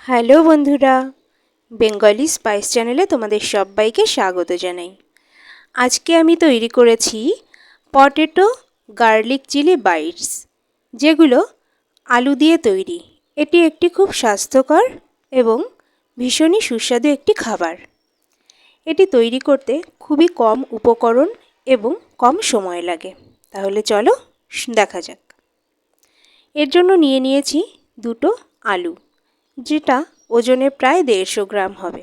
Hello বন্ধুরা, Bengali spice চ্যানেলে তোমাদের সবাইকে স্বাগত জানাই। আজকে আমি তৈরি করেছি পটেটো গার্লিক চিলি বাইটস, যেগুলো আলু দিয়ে তৈরি। এটি একটি খুব স্বাস্থ্যকর এবং ভীষণই সুস্বাদু একটি খাবার। এটি তৈরি করতে খুবই কম উপকরণ এবং কম সময় লাগে। তাহলে চলো দেখা যাক। এর জন্য নিয়ে নিয়েছি দুটো আলু, যেটা ওজনে প্রায় 150 গ্রাম হবে।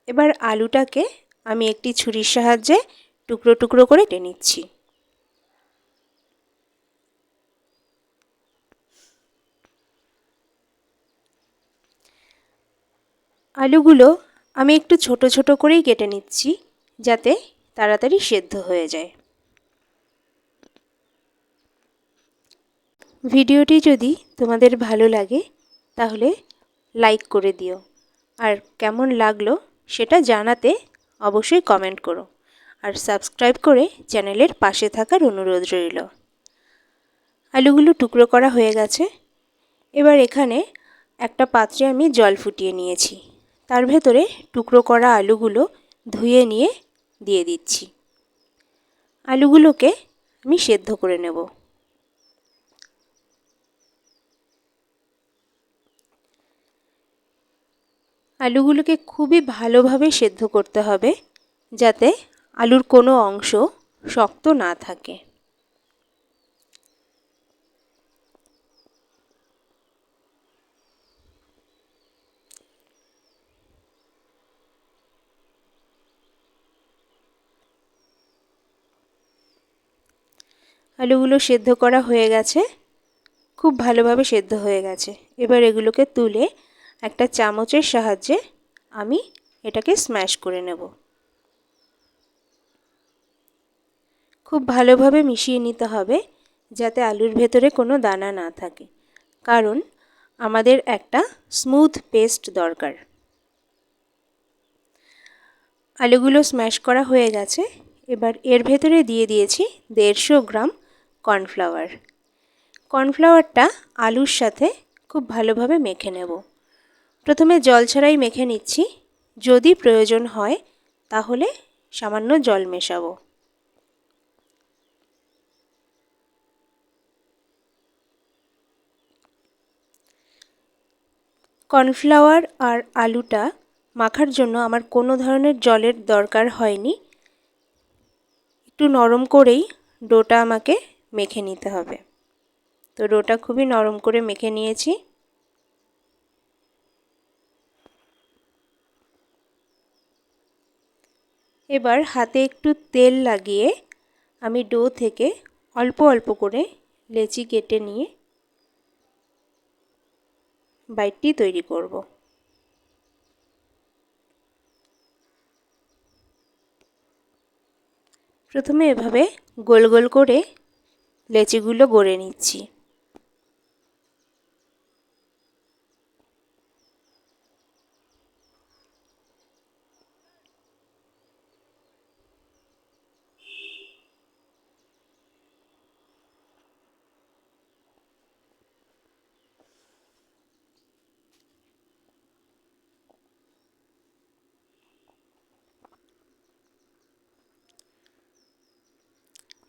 এবার আলুটাকে আমি একটি ছুরির সাহায্যে টুকরো টুকরো করে কেটে নিচ্ছি। আলুগুলো আমি একটু ছোট ছোট করেই কেটে নিচ্ছি, যাতে তাড়াতাড়ি সেদ্ধ হয়ে যায়। ভিডিওটি যদি তোমাদের ভালো লাগে তাহলে লাইক করে দিও, আর কেমন লাগলো সেটা জানাতে অবশ্যই কমেন্ট করো, আর সাবস্ক্রাইব করে চ্যানেলের পাশে থাকার অনুরোধ রইল। আলুগুলো টুকরো করা হয়ে গেছে। এবার এখানে একটা পাত্রে আমি জল ফুটিয়ে নিয়েছি, তার ভেতরে টুকরো করা আলুগুলো ধুয়ে নিয়ে দিয়ে দিচ্ছি। আলুগুলোকে আমি সেদ্ধ করে নেব। আলুগুলোকে খুবই ভালোভাবে সেদ্ধ করতে হবে, যাতে আলুর কোনো অংশ শক্ত না থাকে। আলুগুলো সেদ্ধ করা হয়ে গেছে, খুব ভালোভাবে সেদ্ধ হয়ে গেছে। এবার এগুলোকে তুলে একটা চামচের সাহায্যে আমি এটাকে স্ম্যাশ করে নেব। খুব ভালোভাবে মিশিয়ে নিতে হবে, যাতে আলুর ভেতরে কোনো দানা না থাকে, কারণ আমাদের একটা স্মুথ পেস্ট দরকার। আলুগুলো স্ম্যাশ করা হয়ে গেছে। এবার এর ভেতরে দিয়ে দিয়েছি 150 গ্রাম কর্নফ্লাওয়ার। কর্নফ্লাওয়ারটা আলুর সাথে খুব ভালোভাবে মেখে নেব। প্রথমে জল ছাড়াই মেখে নিচ্ছি, যদি প্রয়োজন হয় তাহলে সামান্য জল মেশাবো। কর্নফ্লাওয়ার আর আলুটা মাখার জন্য আমার কোনো ধরনের জলের দরকার হয়নি। একটু নরম করেই ডোটা আমাকে মেখে নিতে হবে। তো ডোটা খুবই নরম করে মেখে নিয়েছি। এবার হাতে একটু তেল লাগিয়ে আমি ডো থেকে অল্প অল্প করে লেচি কেটে নিয়ে বাইটটি তৈরি করব। প্রথমে এভাবে গোল গোল করে লেচিগুলো গড়ে নিচ্ছি।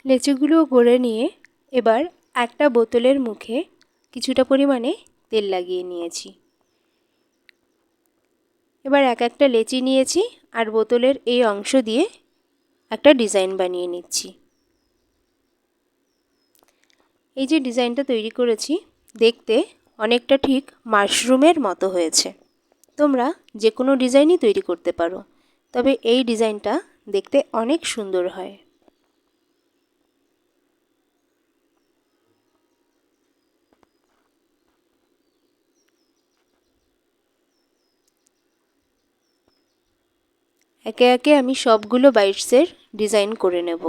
লেচিগুলো গড়ে নিয়ে এবার একটা বোতলের মুখে কিছুটা পরিমাণে তেল লাগিয়ে নিয়েছি। এবার এক একটা লেচি নিয়েছি আর বোতলের এই অংশ দিয়ে একটা ডিজাইন বানিয়ে নিচ্ছি। এই যে ডিজাইনটা তৈরি করেছি, দেখতে অনেকটা ঠিক মাশরুমের মতো হয়েছে। তোমরা যে কোনো ডিজাইনই তৈরি করতে পারো, তবে এই ডিজাইনটা দেখতে অনেক সুন্দর হয়। একে একে আমি সবগুলো বাইটসের ডিজাইন করে নেব।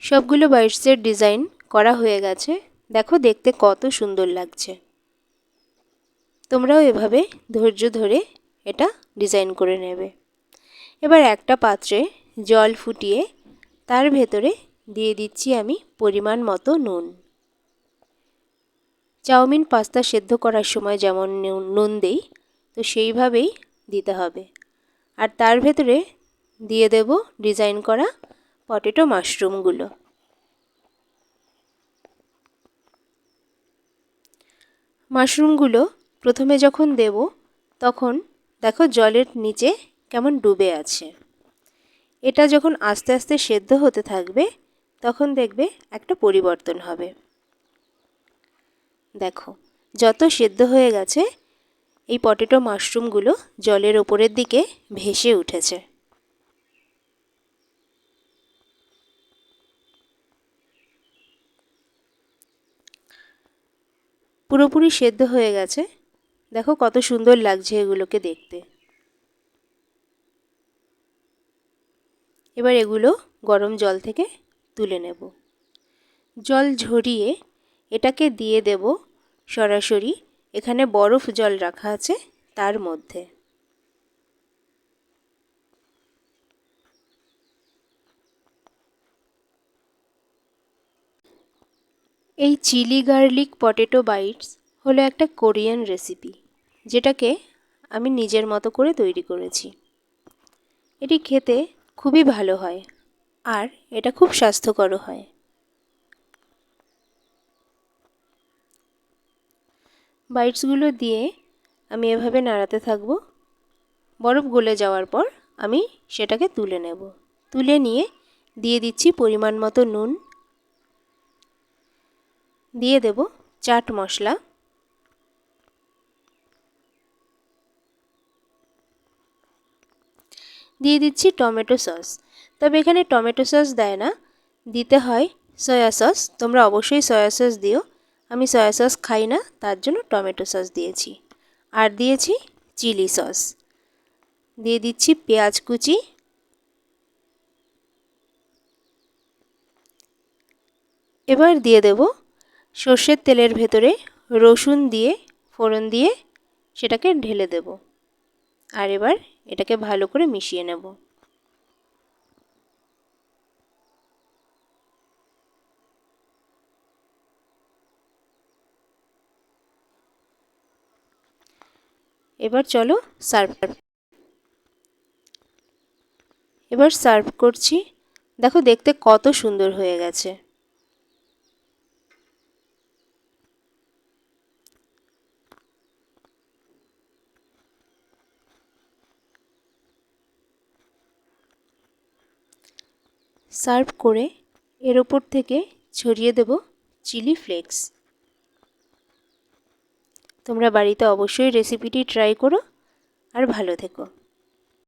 সবগুলো বাইটসের ডিজাইন করা হয়ে গেছে। দেখো দেখতে কত সুন্দর লাগছে। তোমরাও এভাবে ধৈর্য ধরে এটা ডিজাইন করে নেবে। এবার একটা পাত্রে জল ফুটিয়ে তার ভেতরে দিয়ে দিচ্ছি আমি পরিমাণ মতো নুন। চাউমিন পাস্তা সেদ্ধ করার সময় যেমন নুন দেই, তো সেইভাবেই দিতে হবে। আর তার ভেতরে দিয়ে দেব ডিজাইন করা পটেটো মাশরুমগুলো। মাশরুমগুলো প্রথমে যখন দেব তখন দেখো জলের নিচে কেমন ডুবে আছে। এটা যখন আস্তে আস্তে সেদ্ধ হতে থাকবে তখন দেখবে একটা পরিবর্তন হবে। দেখো যত সেদ্ধ হয়ে গেছে এই পটেটো মাশরুমগুলো জলের ওপরের দিকে ভেসে উঠেছে। পুরোপুরি সেদ্ধ হয়ে গেছে। দেখো কত সুন্দর লাগছে এগুলোকে দেখতে। এবার এগুলো গরম জল থেকে তুলে নেব। জল ঝরিয়ে এটাকে দিয়ে দেব সরাসরি এখানে বরফ জল রাখা আছে তার মধ্যে। এই চিলি গার্লিক পটেটো বাইটস হলো একটা কোরিয়ান রেসিপি, যেটাকে আমি নিজের মতো করে তৈরি করেছি। এটি খেতে খুবই ভালো হয় আর এটা খুব স্বাস্থ্যকরও হয়। বাইটসগুলো দিয়ে আমি এভাবে নাড়াতে থাকবো। বরফ গলে যাওয়ার পর আমি সেটাকে তুলে নেব। তুলে নিয়ে দিয়ে দিচ্ছি পরিমাণ মতো নুন, দিয়ে দেব চাট মশলা, দিয়ে দিচ্ছি টমেটো সস। তবে এখানে টমেটো সস দেয় না, দিতে হয় সয়া সস। তোমরা অবশ্যই সয়া সস দিও। আমি সয়া সস খাই না, তার জন্য টমেটো সস দিয়েছি। আর দিয়েছি চিলি সস, দিয়ে দিচ্ছি পেঁয়াজ কুচি, এবার দিয়ে দেব সর্ষের তেলের ভেতরে রসুন দিয়ে ফোড়ন দিয়ে সেটাকে ঢেলে দেব। আর এবার এটাকে ভালো করে মিশিয়ে নেব। এবার চলো সার্ভ করছি। দেখো দেখতে কত সুন্দর হয়ে গেছে। সার্ভ করে এর ওপর থেকে ছড়িয়ে দেব চিলি ফ্লেক্স। তোমরা বাড়িতে অবশ্যই রেসিপিটি ট্রাই করো আর ভালো থেকো।